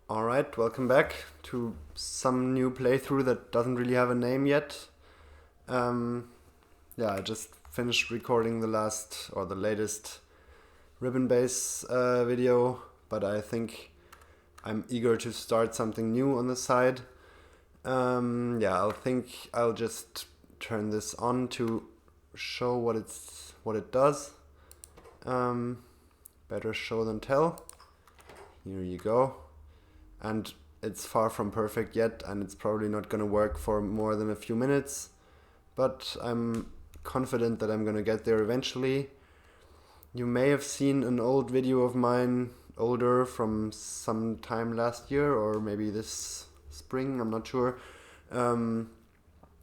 Alright, welcome back to some new playthrough that doesn't really have a name yet. Um, yeah, I just finished recording the latest ribbon base video, but I think I'm eager to start something new on the side. I'll just turn this on to show what it does. Um, Better show than tell. Here you go. And it's far from perfect yet, and it's probably not going to work for more than a few minutes, but I'm confident that I'm going to get there eventually. You may have seen an old video of mine, older, from some time last year or maybe this spring, I'm not sure, um,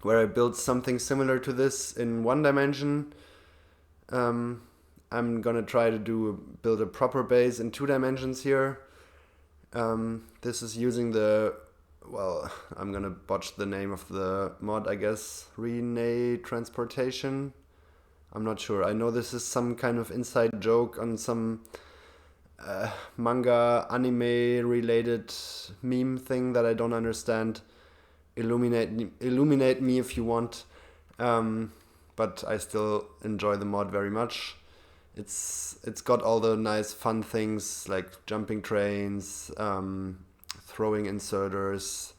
where I built something similar to this in one dimension. um, I'm going to try to build a proper base in 2 dimensions here. This is using I'm gonna botch the name of the mod, I guess. Rene Transportation. I'm not sure. I know this is some kind of inside joke on some manga, anime related meme thing that I don't understand. Illuminate me if you want. But I still enjoy the mod very much. It's got all the nice fun things like jumping trains, throwing inserters,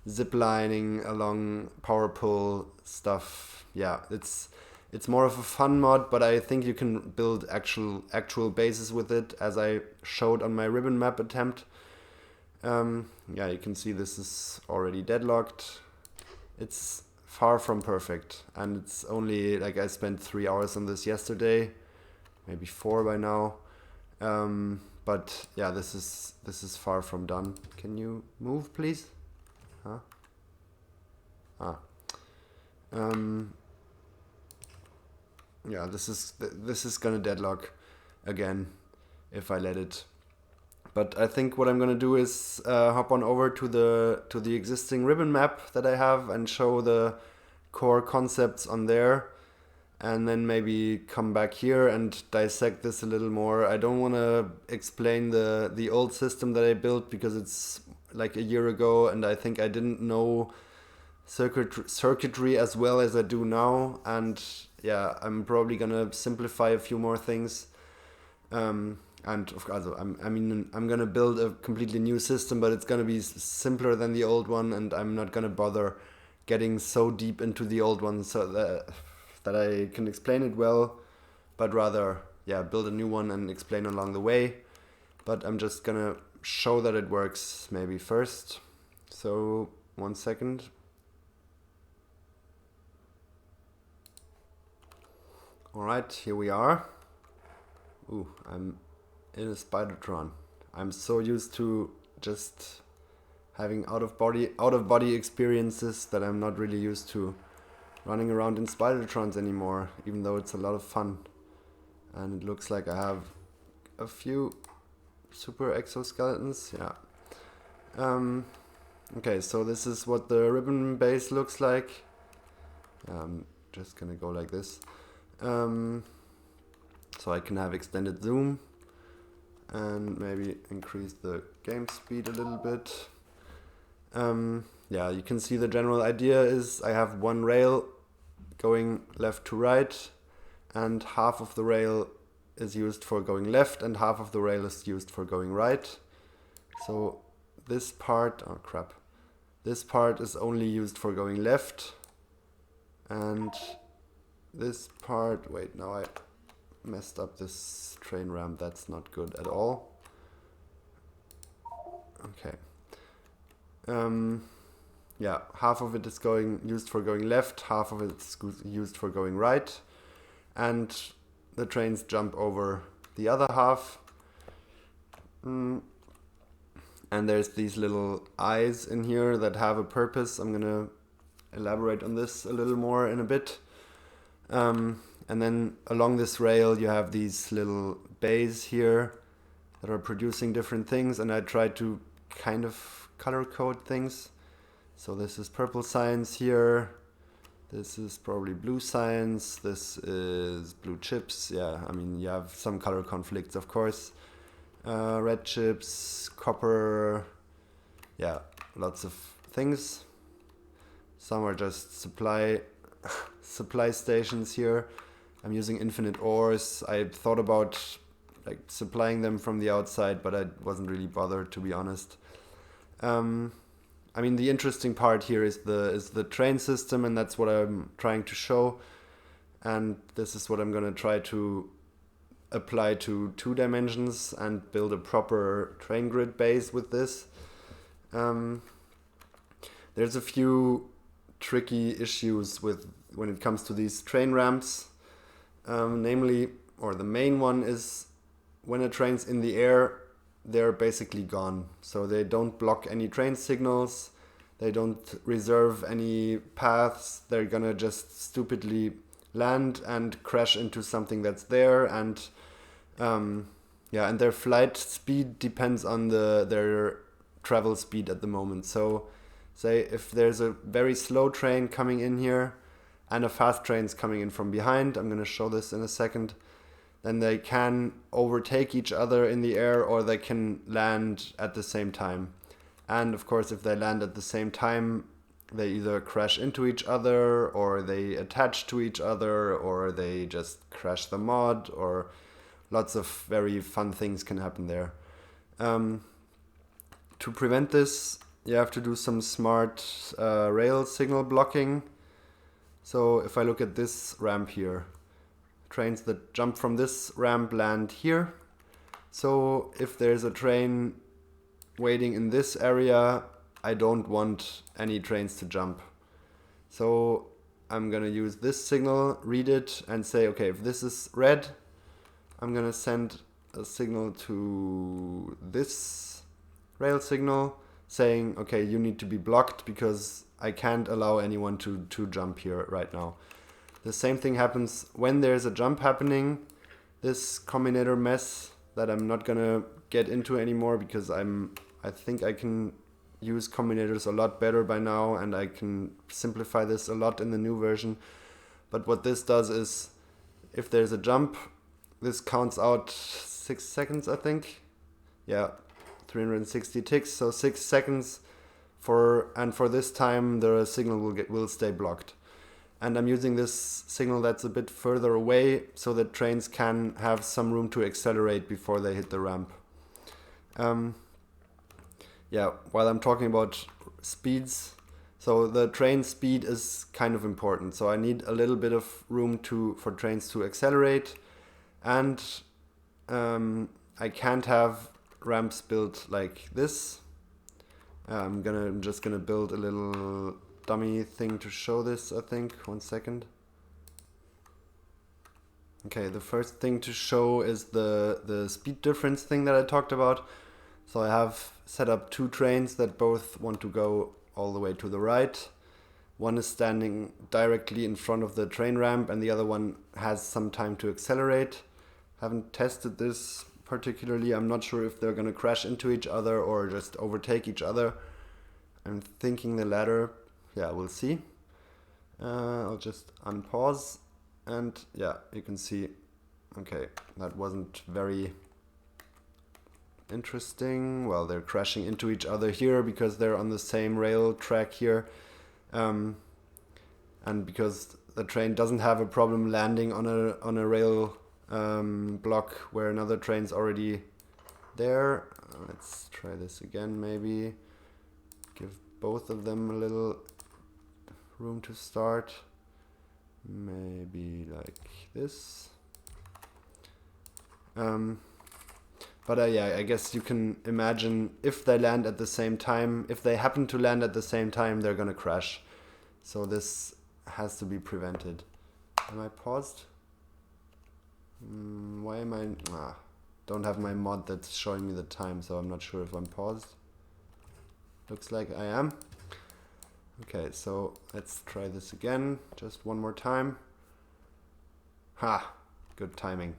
zip lining along power pole stuff. Yeah, it's more of a fun mod, but I think you can build actual bases with it, as I showed on my ribbon map attempt. Yeah, you can see this is already deadlocked. It's far from perfect, and it's only like I spent 3 hours on this yesterday, maybe 4 by now. But yeah, this is far from done. Can you move, please? Huh? Ah. Um. Yeah, this is gonna deadlock again if I let it. But I think what I'm gonna do is hop on over to the existing ribbon map that I have and show the core concepts on there, and then maybe come back here and dissect this a little more. I don't want to explain the old system that I built because it's like a year ago, and I think I didn't know circuitry as well as I do now. And yeah, I'm probably gonna simplify a few more things. And of course, I'm gonna build a completely new system, but it's gonna be simpler than the old one, and I'm not gonna bother getting so deep into the old one so that I can explain it well, but rather, yeah, build a new one and explain along the way. But I'm just gonna show that it works maybe first. So, 1 second. Alright, here we are. Ooh, I'm in a Spidertron. I'm so used to just having out of body experiences that I'm not really used to running around in Spidertrons anymore, even though it's a lot of fun. And it looks like I have a few super exoskeletons. Yeah. Okay, so this is what the ribbon base looks like. I'm just gonna go like this. So I can have extended zoom and maybe increase the game speed a little bit. Yeah, you can see the general idea is I have one rail going left to right, and half of the rail is used for going left and half of the rail is used for going right. So this part, oh crap, this part is only used for going left, and this part, wait, now I messed up this train ramp, that's not good at all. Okay. Yeah, half of it is used for going left, half of it is used for going right, and the trains jump over the other half. And there's these little eyes in here that have a purpose. I'm gonna elaborate on this a little more in a bit. And then along this rail you have these little bays here that are producing different things, and I try to kind of color code things. So this is purple science here, this is probably blue science, this is blue chips. Yeah, I mean, you have some color conflicts, of course. Red chips, copper, yeah, lots of things. Some are just supply stations here. I'm using infinite ores. I thought about like supplying them from the outside, but I wasn't really bothered, to be honest. I mean, the interesting part here is the train system, and that's what I'm trying to show. And this is what I'm gonna try to apply to 2 dimensions and build a proper train grid base with this. There's a few tricky issues with when it comes to these train ramps. Namely, or the main one is when a train's in the air, they're basically gone. So they don't block any train signals, they don't reserve any paths, they're gonna just stupidly land and crash into something that's there, and and their flight speed depends on their travel speed at the moment. So say if there's a very slow train coming in here and a fast train's coming in from behind, I'm going to show this in a second, then they can overtake each other in the air, or they can land at the same time. And of course, if they land at the same time, they either crash into each other, or they attach to each other, or they just crash the mod, or lots of very fun things can happen there. To prevent this, you have to do some smart rail signal blocking. So if I look at this ramp here, trains that jump from this ramp land here. So if there's a train waiting in this area, I don't want any trains to jump. So I'm gonna use this signal, read it, and say, okay, if this is red, I'm gonna send a signal to this rail signal saying, okay, you need to be blocked because I can't allow anyone to jump here right now. The same thing happens when there's a jump happening. This combinator mess that I'm not gonna get into anymore because I think I can use combinators a lot better by now, and I can simplify this a lot in the new version. But what this does is, if there's a jump, this counts out 6 seconds, I think. Yeah, 360 ticks, so 6 seconds for this time the signal will stay blocked. And I'm using this signal that's a bit further away so that trains can have some room to accelerate before they hit the ramp. While I'm talking about speeds, so the train speed is kind of important. So I need a little bit of room for trains to accelerate, and I can't have ramps built like this. I'm just gonna build a little dummy thing to show this, I think. 1 second. Okay, the first thing to show is the speed difference thing that I talked about. So I have set up 2 trains that both want to go all the way to the right. One is standing directly in front of the train ramp, and the other one has some time to accelerate. Haven't tested this particularly. I'm not sure if they're gonna crash into each other or just overtake each other. I'm thinking the latter. Yeah, we'll see. I'll just unpause, and yeah, you can see, okay, that wasn't very interesting. Well, they're crashing into each other here because they're on the same rail track here. And because the train doesn't have a problem landing on a rail block where another train's already there. Let's try this again, maybe. Give both of them a little room to start. Maybe like this. But I guess you can imagine if they land at the same time, if they happen to land at the same time, they're gonna crash. So this has to be prevented. Am I paused? Why am I... don't have my mod that's showing me the time, so I'm not sure if I'm paused. Looks like I am. Okay, so let's try this again, just one more time. Ha! Good timing.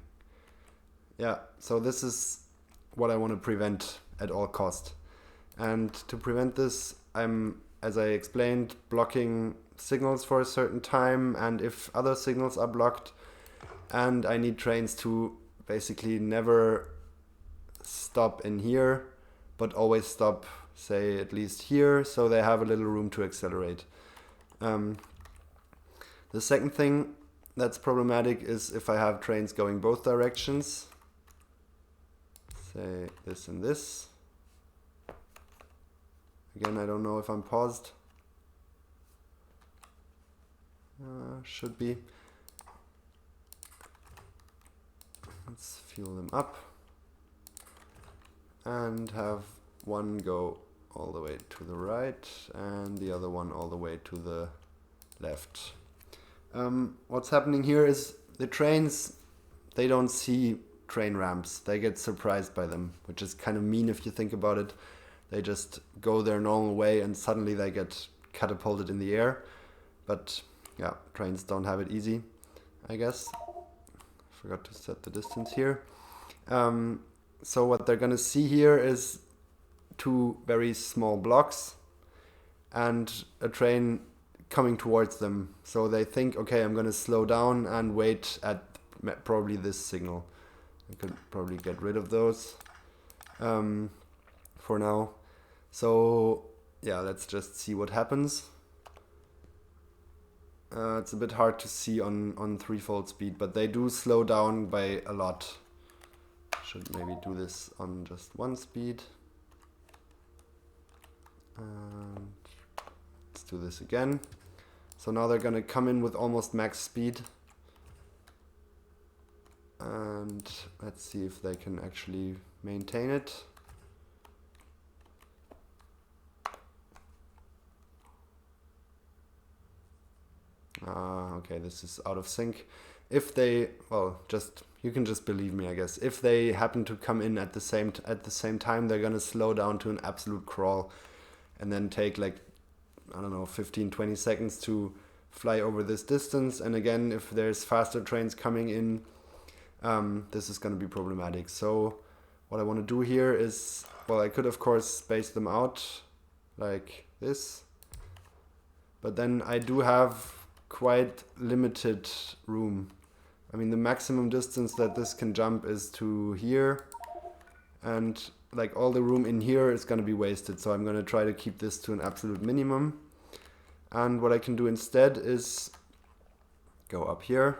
Yeah, so this is what I want to prevent at all cost. And to prevent this, I'm, as I explained, blocking signals for a certain time, and if other signals are blocked, and I need trains to basically never stop in here, but always stop say at least here, so they have a little room to accelerate. The second thing that's problematic is if I have trains going both directions, say this and this. Again, I don't know if I'm paused. Should be. Let's fuel them up and have one go all the way to the right and the other one all the way to the left. What's happening here is the trains, they don't see train ramps. They get surprised by them, which is kind of mean if you think about it. They just go their normal way and suddenly they get catapulted in the air. But yeah, trains don't have it easy, I guess. Forgot to set the distance here. So what they're gonna see here is two very small blocks and a train coming towards them. So they think, okay, I'm gonna slow down and wait at probably this signal. I could probably get rid of those for now. So yeah, let's just see what happens. It's a bit hard to see on threefold speed, but they do slow down by a lot. Should maybe do this on just one speed. And let's do this again. So now they're gonna come in with almost max speed. And let's see if they can actually maintain it. Okay, this is out of sync. If they, well, you can just believe me, I guess. If they happen to come in at the same time, they're gonna slow down to an absolute crawl, and then take like, I don't know, 15-20 seconds to fly over this distance. And again, if there's faster trains coming in, this is gonna be problematic. So what I want to do here is, well, I could of course space them out like this, but then I do have quite limited room. I mean, the maximum distance that this can jump is to here, and like all the room in here is going to be wasted, so I'm going to try to keep this to an absolute minimum. And what I can do instead is go up here,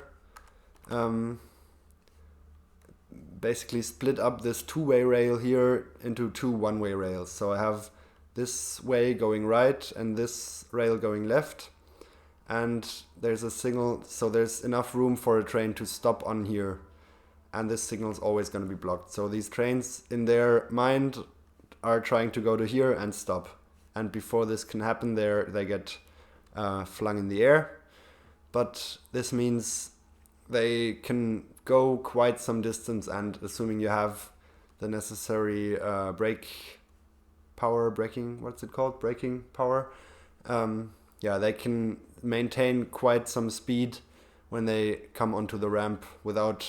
basically split up this two-way rail here into two one-way rails. So I have this way going right and this rail going left, and there's a signal, so there's enough room for a train to stop on here, and this signal is always going to be blocked. So these trains in their mind are trying to go to here and stop, and before this can happen, they get flung in the air. But this means they can go quite some distance, and assuming you have the necessary braking power, yeah, they can maintain quite some speed when they come onto the ramp without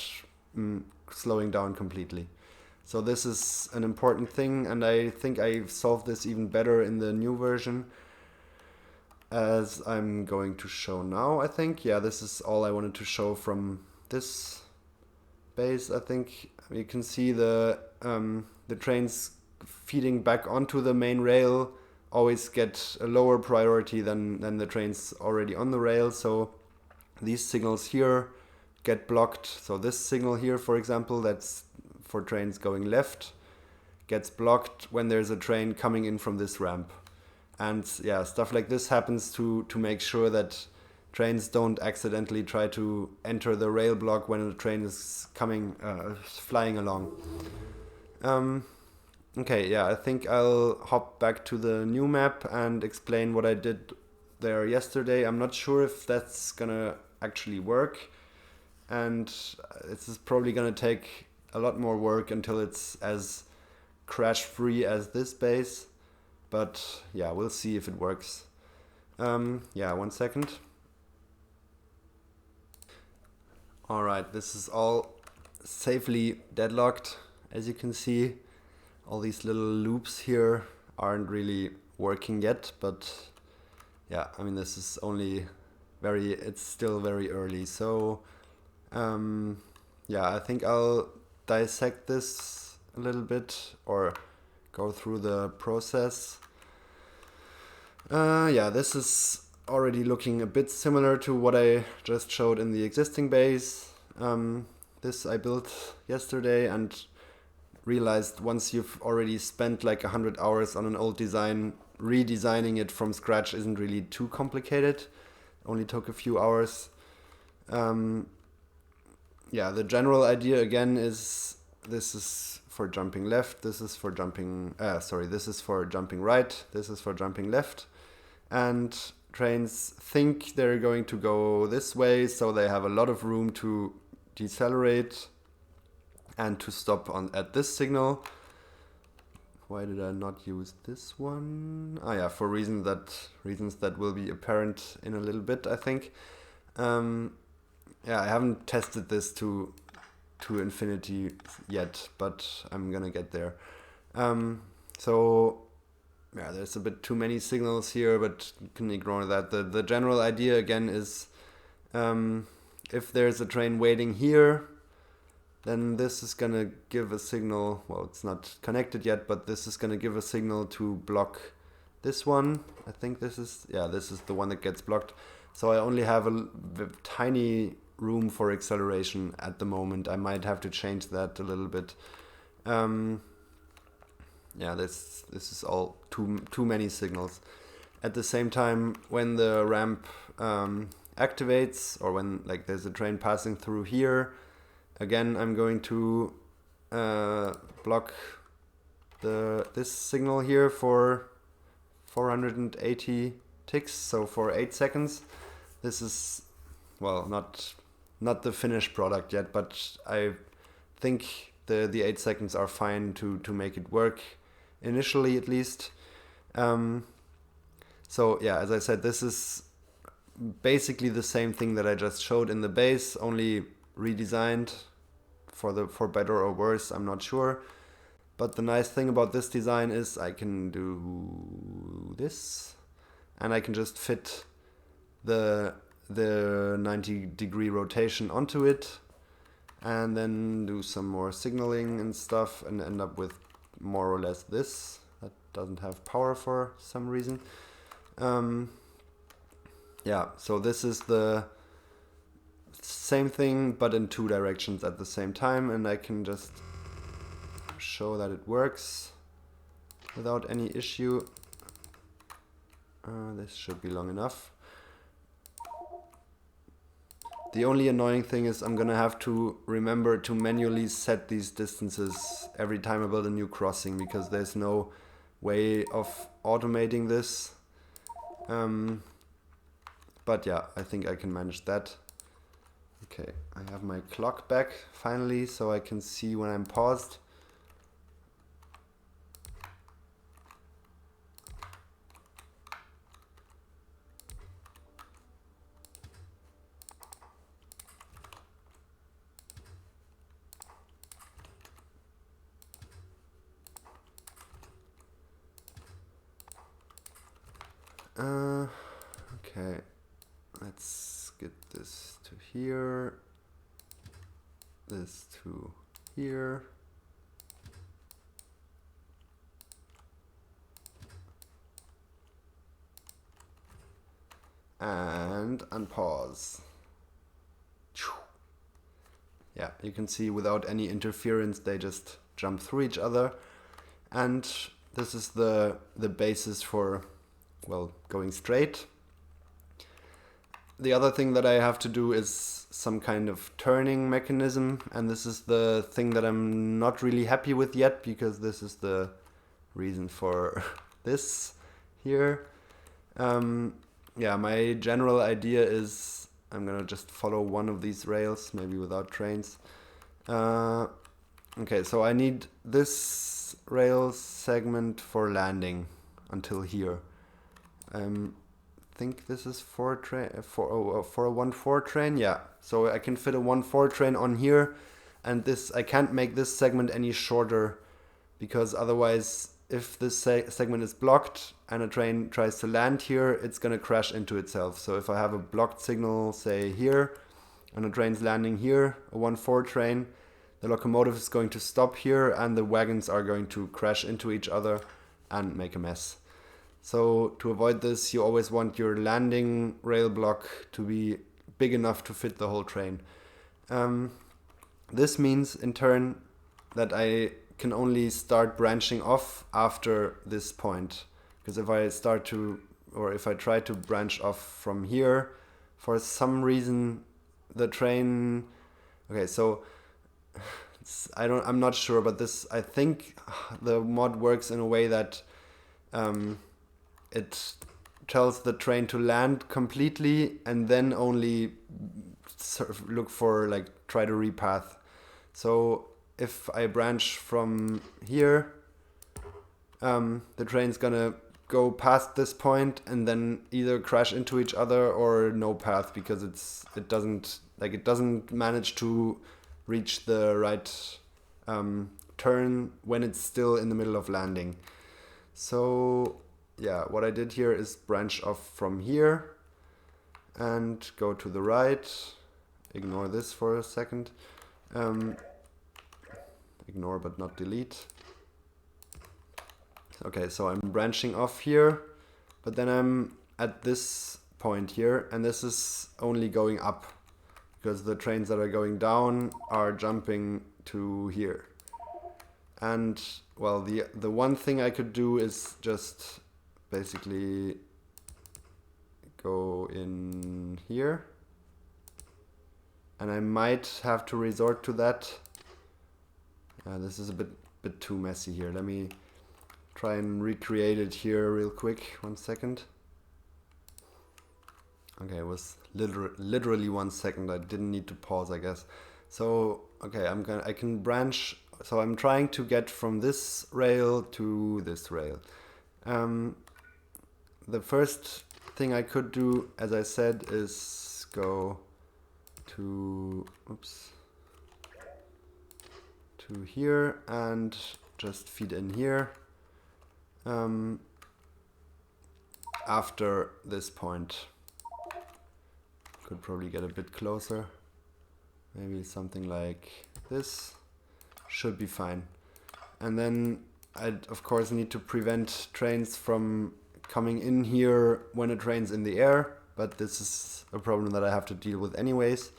slowing down completely. So this is an important thing, and I think I've solved this even better in the new version, as I'm going to show now. I think, yeah, this is all I wanted to show from this base. I think you can see the trains feeding back onto the main rail always get a lower priority than the trains already on the rail. So these signals here get blocked. So this signal here, for example, that's for trains going left, gets blocked when there's a train coming in from this ramp. And yeah, stuff like this happens to make sure that trains don't accidentally try to enter the rail block when a train is coming, flying along. Okay, yeah, I think I'll hop back to the new map and explain what I did there yesterday. I'm not sure if that's gonna actually work, and this is probably gonna take a lot more work until it's as crash-free as this base. But yeah, we'll see if it works. Yeah, 1 second. Alright, this is all safely deadlocked, as you can see. All these little loops here aren't really working yet, but yeah, I mean, this is only it's still very early. So yeah, I think I'll dissect this a little bit, or go through the process. Yeah, this is already looking a bit similar to what I just showed in the existing base. This I built yesterday and realized once you've already spent like 100 hours on an old design, redesigning it from scratch isn't really too complicated. Only took a few hours. Yeah, the general idea again is this is for jumping left, this is for jumping, this is for jumping right, this is for jumping left. And trains think they're going to go this way, so they have a lot of room to decelerate and to stop at this signal. Why did I not use this one? Ah yeah, for reasons that will be apparent in a little bit, I think. Yeah, I haven't tested this to infinity yet, but I'm gonna get there. So yeah, there's a bit too many signals here, but you can ignore that. The general idea again is if there's a train waiting here, then this is gonna give a signal. Well, it's not connected yet, but this is gonna give a signal to block this one. I think this is the one that gets blocked. So I only have a tiny room for acceleration at the moment. I might have to change that a little bit. Yeah, this is all too many signals. At the same time, when the ramp activates, or when like there's a train passing through here, again I'm going to block this signal here for 480 ticks, so for 8 seconds. This is, well, not the finished product yet, but I think the 8 seconds are fine to make it work initially, at least. So yeah, as I said, this is basically the same thing that I just showed in the base, only redesigned for better or worse, I'm not sure. But the nice thing about this design is I can do this, and I can just fit the 90-degree rotation onto it, and then do some more signaling and stuff, and end up with more or less this. That doesn't have power for some reason. Yeah, so this is the same thing, but in 2 directions at the same time, and I can just show that it works without any issue. This should be long enough. The only annoying thing is I'm gonna have to remember to manually set these distances every time I build a new crossing, because there's no way of automating this. But yeah, I think I can manage that. Okay, I have my clock back finally, so I can see when I'm paused. Okay, let's get this to here, this to here. And unpause. Yeah, you can see without any interference they just jump through each other, and this is the basis for, well, going straight. The other thing that I have to do is some kind of turning mechanism, and this is the thing that I'm not really happy with yet, because this is the reason for this here. Yeah, my general idea is I'm gonna just follow one of these rails, maybe without trains. Okay, so I need this rail segment for landing until here. Think this is for a 1-4 train. Yeah, so I can fit a 1-4 train on here, and this I can't make this segment any shorter, because otherwise if this segment is blocked and a train tries to land here, it's gonna crash into itself. So if I have a blocked signal, say here, and a train's landing here, a 1-4 train, the locomotive is going to stop here and the wagons are going to crash into each other and make a mess. So to avoid this, you always want your landing rail block to be big enough to fit the whole train. This means in turn that I can only start branching off after this point. Because if I start to, or if I try to branch off from here, for some reason the train, okay, so I'm not sure, but this, I think the mod works in a way that it tells the train to land completely and then only sort of look for, like, try to repath. So if I branch from here, the train's gonna go past this point and then either crash into each other or no path, because it doesn't manage to reach the right turn when it's still in the middle of landing. So yeah, what I did here is branch off from here and go to the right. Ignore this for a second. Ignore but not delete. Okay, so I'm branching off here, but then I'm at this point here, and this is only going up because the trains that are going down are jumping to here. And well, the one thing I could do is just basically go in here, and I might have to resort to that. This is a bit too messy here. Let me try and recreate it here real quick. 1 second. Okay, it was literally 1 second. I didn't need to pause, I guess. So okay, I can branch. So I'm trying to get from this rail to this rail. The first thing I could do, as I said, is go to here and just feed in here after this point. Could probably get a bit closer. Maybe something like this should be fine. And then I'd of course need to prevent trains from coming in here when a train's in the air, but this is a problem that I have to deal with anyways.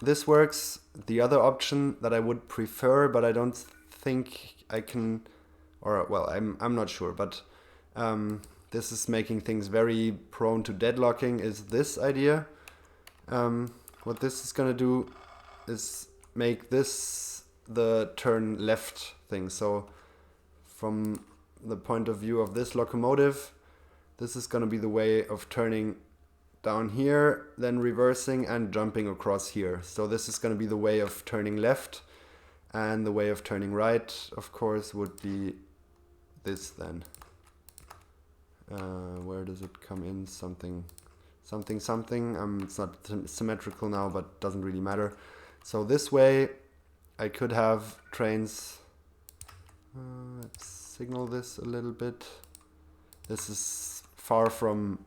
This works. The other option that I would prefer, but I don't think I can, or well, I'm not sure, but this is making things very prone to deadlocking, is this idea. What this is gonna do is make this the turn left thing. So from the point of view of this locomotive, this is gonna be the way of turning down here, then reversing and jumping across here. So this is going to be the way of turning left, and the way of turning right, of course, would be this then. Where does it come in? Something. It's not symmetrical now, but doesn't really matter. So this way I could have trains. Let's signal this a little bit. This is far from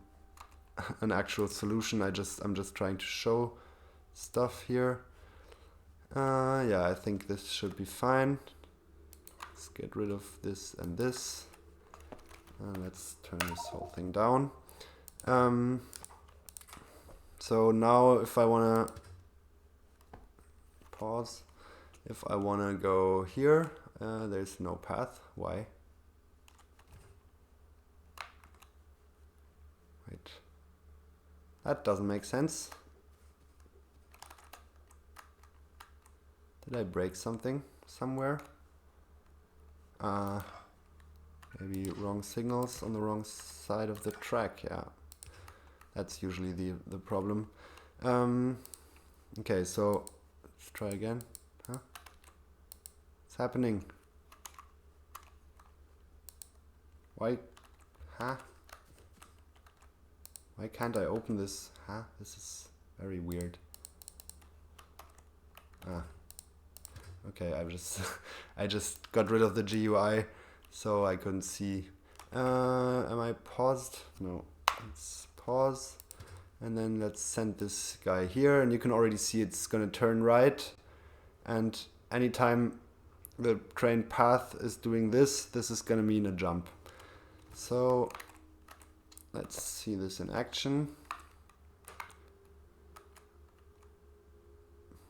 an actual solution. I'm just trying to show stuff here. Yeah, I think this should be fine. Let's get rid of this and this. Let's turn this whole thing down. So now if I wanna pause, if I wanna go here, there's no path. Why? Wait. That doesn't make sense. Did I break something somewhere? Maybe wrong signals on the wrong side of the track. Yeah, that's usually the problem. Okay, so let's try again. Huh? What's happening? Why? Huh? Why can't I open this? Huh? This is very weird. Okay, I just got rid of the GUI, so I couldn't see. Am I paused? No. Let's pause, and then let's send this guy here, and you can already see it's gonna turn right, and anytime the train path is doing this is going to mean a jump. So let's see this in action.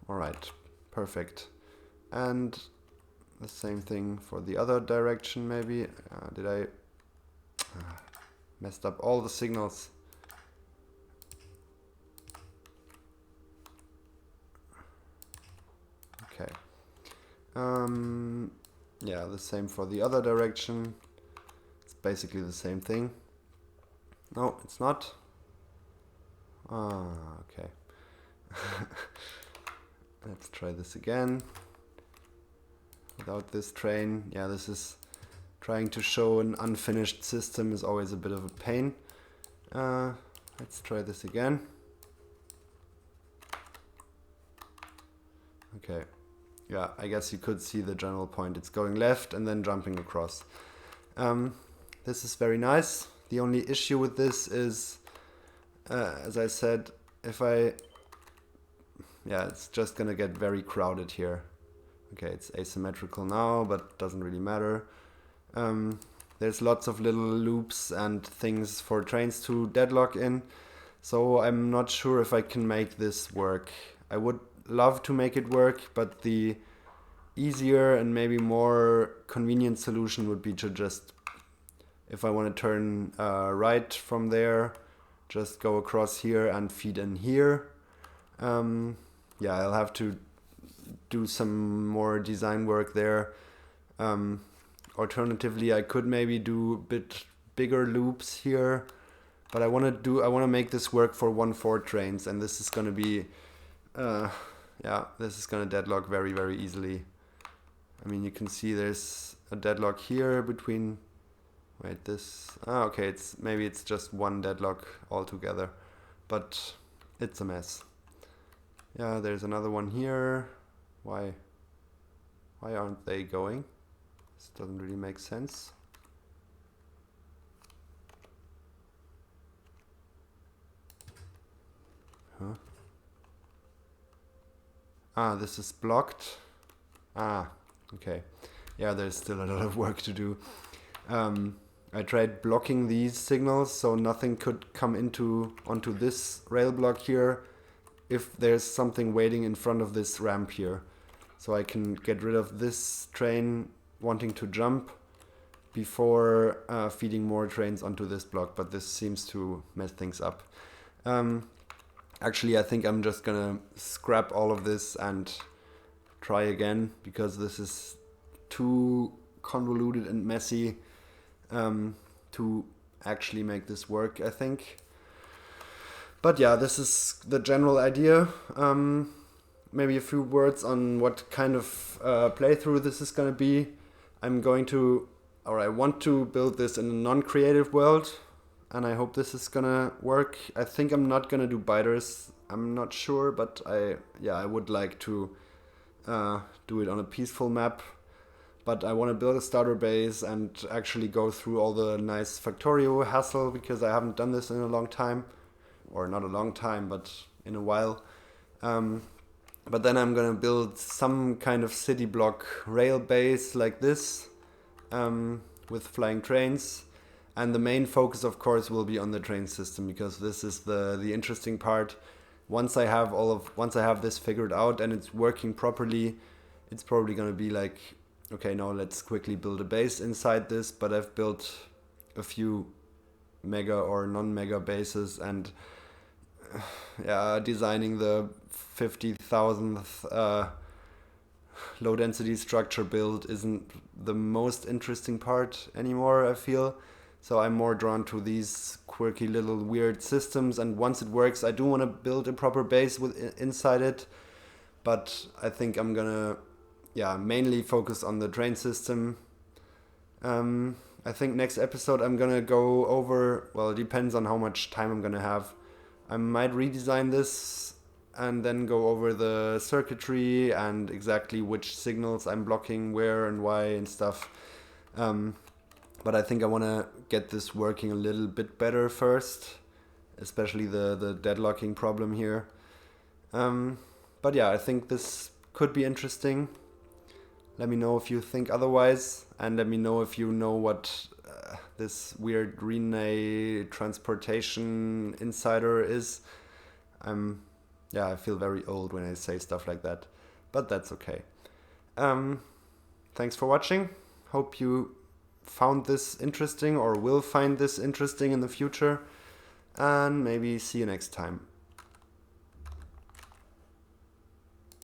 All right, perfect. And the same thing for the other direction maybe. Did I messed up all the signals? Okay. Yeah, the same for the other direction. It's basically the same thing. No, it's not. Okay. Let's try this again. Without this train. Yeah, this is trying to show an unfinished system is always a bit of a pain. Let's try this again. Okay. Yeah, I guess you could see the general point. It's going left and then jumping across. This is very nice. The only issue with this is, as I said, it's just gonna get very crowded here. Okay, it's asymmetrical now, but doesn't really matter. There's lots of little loops and things for trains to deadlock in, so I'm not sure if I can make this work. I would love to make it work, but the easier and maybe more convenient solution would be to just, if I want to turn right from there, just go across here and feed in here. Yeah, I'll have to do some more design work there. Alternatively, I could maybe do a bit bigger loops here, but I want to make this work for 1/4 trains, and this is going to be, this is going to deadlock very, very easily. I mean, you can see there's a deadlock here between, okay, maybe it's just one deadlock altogether, but it's a mess. Yeah, there's another one here. Why aren't they going? This doesn't really make sense. Huh? This is blocked. Okay. Yeah, there's still a lot of work to do. I tried blocking these signals so nothing could come onto this rail block here if there's something waiting in front of this ramp here. So I can get rid of this train wanting to jump before feeding more trains onto this block, but this seems to mess things up. Actually, I think I'm just gonna scrap all of this and try again, because this is too convoluted and messy to actually make this work, I think. But yeah, this is the general idea. Maybe a few words on what kind of playthrough this is going to be. I want to build this in a non-creative world, and I hope this is going to work. I think I'm not going to do biters. I'm not sure, but I would like to do it on a peaceful map. But I want to build a starter base and actually go through all the nice Factorio hassle, because I haven't done this in a long time. Or not a long time, but in a while. But then I'm gonna build some kind of city block rail base like this, with flying trains. And the main focus, of course, will be on the train system, because this is the interesting part. Once I have this figured out and it's working properly, it's probably gonna be like, okay, now let's quickly build a base inside this. But I've built a few mega or non-mega bases, and designing the 50,000th low density structure build isn't the most interesting part anymore, I feel. So I'm more drawn to these quirky little weird systems, and once it works, I do want to build a proper base inside it. But I think I'm gonna mainly focus on the train system. I think next episode I'm gonna go over, well, it depends on how much time I'm gonna have. I might redesign this and then go over the circuitry and exactly which signals I'm blocking where and why and stuff. But I think I want to get this working a little bit better first, especially the deadlocking problem here. But yeah, I think this could be interesting. Let me know if you think otherwise, and let me know if you know what this weird Relay transportation insider is. I feel very old when I say stuff like that, but that's okay. Thanks for watching. Hope you found this interesting or will find this interesting in the future, and maybe see you next time.